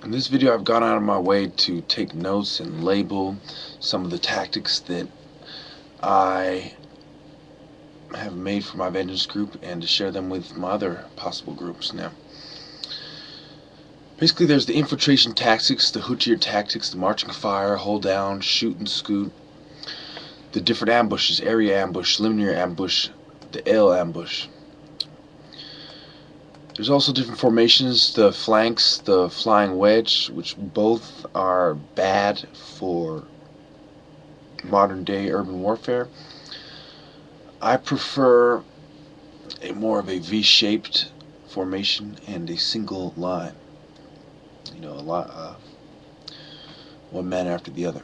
In this video, I've gone out of my way to take notes and label some of the tactics that I have made for my vengeance group and to share them with my other possible groups. Now, basically there's the infiltration tactics, the hoot-your tactics, the marching fire, hold down, shoot and scoot, the different ambushes, area ambush, linear ambush, the L ambush. There's also different formations, the flanks, the flying wedge, which both are bad for modern day urban warfare. I prefer a more of a V-shaped formation and a single line. You know, one man after the other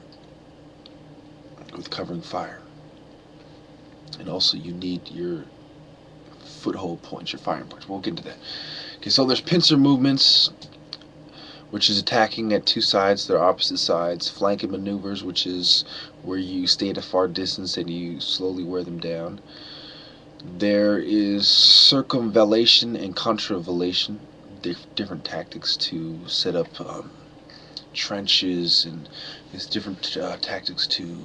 with covering fire. And also you need your foothold points, your firing points. We'll get into that. Okay, so there's pincer movements, which is attacking at two sides, they're opposite sides. Flanking maneuvers, which is where you stay at a far distance and you slowly wear them down. There is circumvallation and contravallation, different tactics to set up trenches, and there's different tactics to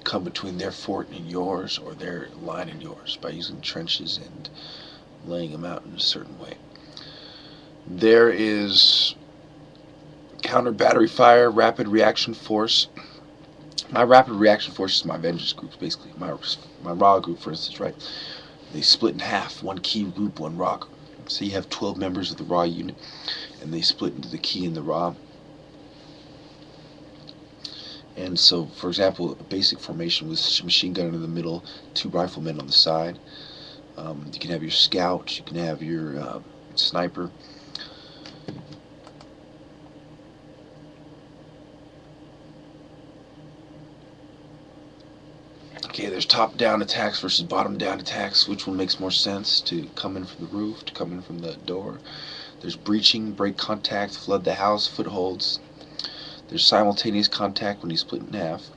come between their fort and yours, or their line and yours, by using trenches and laying them out in a certain way. There is counter battery fire, rapid reaction force. My rapid reaction force is my vengeance groups, basically. My raw group, for instance, right? They split in half, one key group, one raw group. So you have 12 members of the raw unit, and they split into the key and the raw. And so, for example, a basic formation with machine gun in the middle, two riflemen on the side. You can have your scout, you can have your sniper. Okay, there's top-down attacks versus bottom-down attacks. Which one makes more sense? To come in from the roof, to come in from the door. There's breaching, break contact, flood the house, footholds. There's simultaneous contact when you split in half.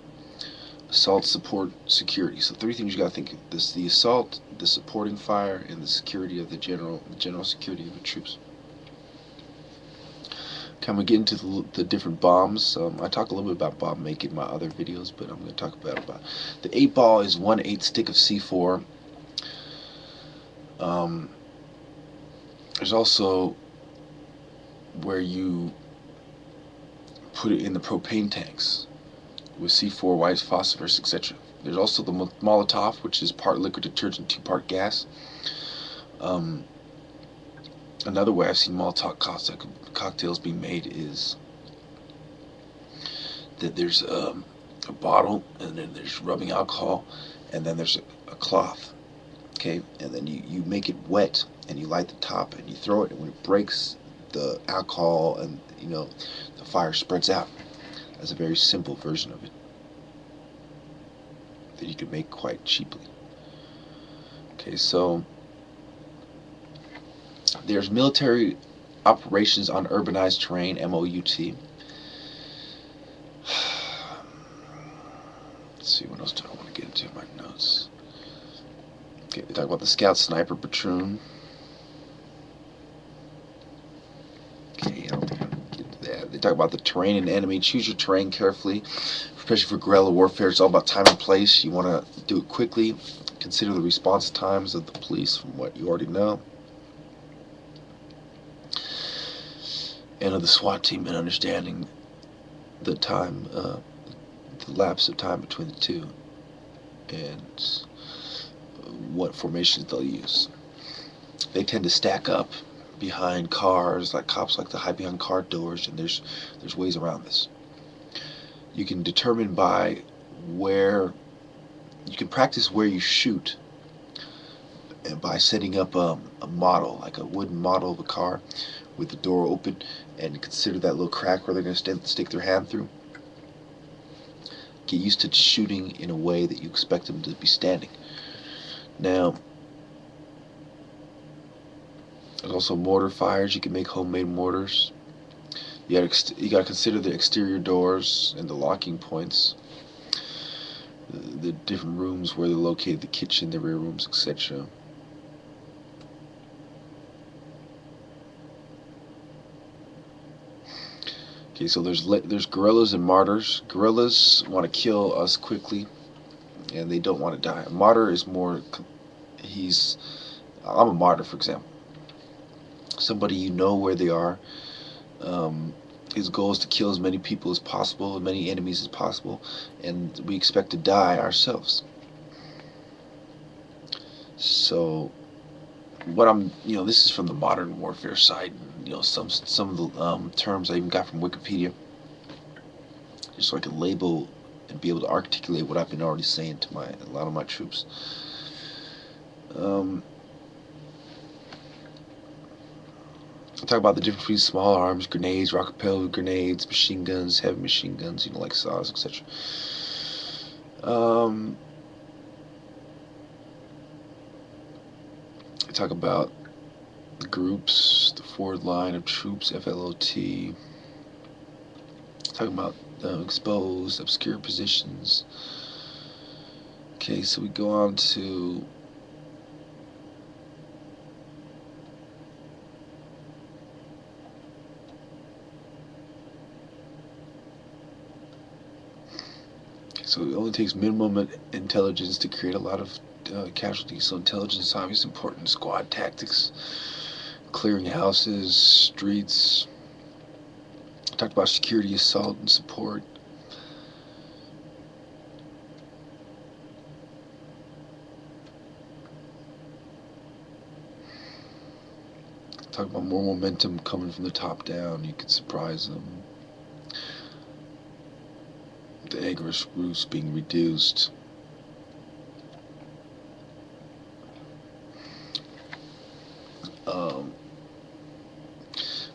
Assault, support, security. So three things you gotta think of. This: the assault, the supporting fire, and the security of the general security of the troops. Can we get into the different bombs? I talk a little bit about bomb making in my other videos, but I'm going to talk about the 8-ball is 1/8 stick of C4. There's also where you put it in the propane tanks with C4, white phosphorus, etc. There's also the Molotov, which is part liquid detergent, 2-part gas. Another way I've seen Molotov cocktails being made is that there's a bottle, and then there's rubbing alcohol, and then there's a cloth. Okay, and then you make it wet, and you light the top, and you throw it, and when it breaks, the alcohol and the fire spreads out. That's a very simple version of it that you can make quite cheaply. Okay, so there's military operations on urbanized terrain, MOUT. Let's see, what else do I want to get into in my notes? Okay, we talk about the scout, sniper, platoon. Okay, I don't think I'll get into that. They talk about the terrain and enemy. Choose your terrain carefully, especially for guerrilla warfare. It's all about time and place. You want to do it quickly. Consider the response times of the police from what you already know, and of the SWAT team, and understanding the time, the lapse of time between the two, and what formations they'll use. They tend to stack up behind cars, like cops like to hide behind car doors, and there's ways around this. You can determine by where you can practice where you shoot, and by setting up a model, like a wooden model of a car with the door open, and consider that little crack where they're going to stick their hand through. Get used to shooting in a way that you expect them to be standing. Now, there's also mortar fires. You can make homemade mortars. You got to consider the exterior doors and the locking points, the different rooms where they're located, the kitchen, the rear rooms, etc. Okay, so there's guerrillas and martyrs. Guerrillas want to kill us quickly, and they don't want to die. A martyr is more. I'm a martyr, for example. Somebody you know where they are. His goal is to kill as many people as possible, as many enemies as possible, and we expect to die ourselves. So, this is from the modern warfare side. Some of the terms I even got from Wikipedia, just so I can label and be able to articulate what I've been already saying to a lot of my troops. I'll talk about the difference between small arms, grenades, rocket-propelled grenades, machine guns, heavy machine guns, like saws, etc. I talk about the groups, the forward line of troops, FLOT. Talking about exposed, obscure positions. Okay, so we go on to so it only takes minimum intelligence to create a lot of casualties. So intelligence is obviously important. Squad tactics, clearing houses, streets. Talked about security, assault, and support. Talk about more momentum coming from the top down. You could surprise them. The aggress roofs being reduced.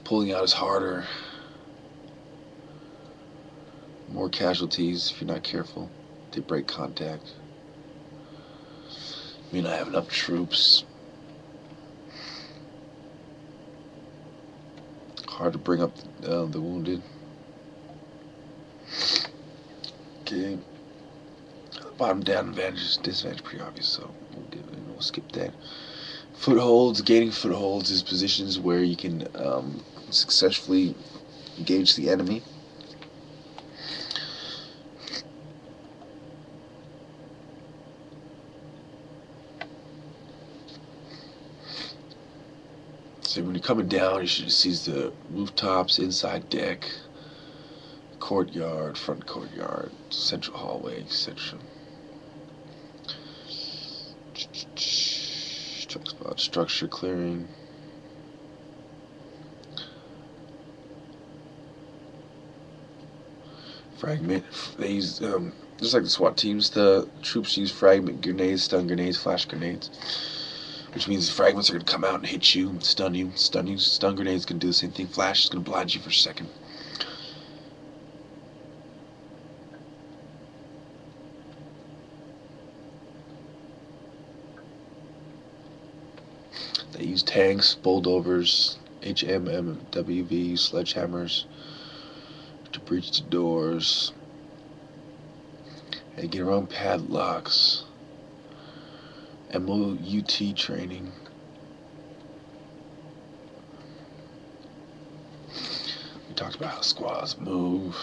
Pulling out is harder. More casualties if you're not careful. They break contact. May not have enough troops. Hard to bring up the wounded. Okay. Bottom down advantages, disadvantage pretty obvious, so we'll skip that. Footholds. Gaining footholds is positions where you can successfully engage the enemy. So when you're coming down, you should seize the rooftops, inside deck, courtyard, front courtyard, central hallway, etc. Talks about structure clearing. Fragment. They use just like the SWAT teams. The troops use fragment grenades, stun grenades, flash grenades, which means fragments are gonna come out and hit you, stun you. Stun grenades can do the same thing. Flash is gonna blind you for a second. They use tanks, bulldozers, HMMWV, sledgehammers to breach the doors and get around padlocks. MOUT training. We talked about how squads move.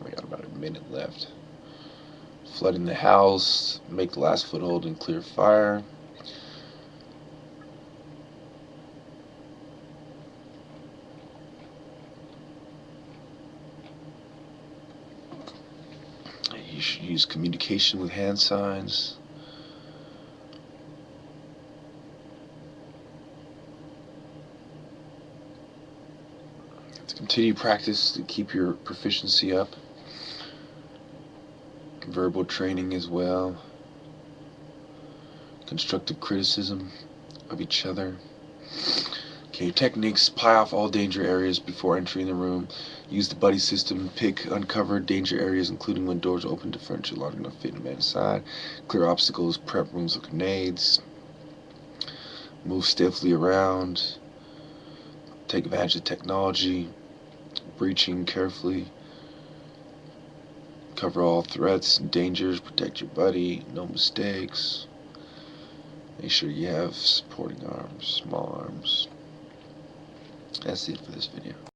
We got about a minute left. Flooding the house, make the last foothold and clear fire. You should use communication with hand signs. To continue practice to keep your proficiency up. Verbal training as well. Constructive criticism of each other. Okay, techniques: pie off all danger areas before entering the room. Use the buddy system. Pick uncovered danger areas, including when doors open to furniture large enough to fit a man inside. Clear obstacles. Prep rooms with grenades. Move stiffly around. Take advantage of technology. Breaching carefully. Cover all threats and dangers. Protect your buddy. No mistakes. Make sure you have supporting arms, small arms. That's it for this video.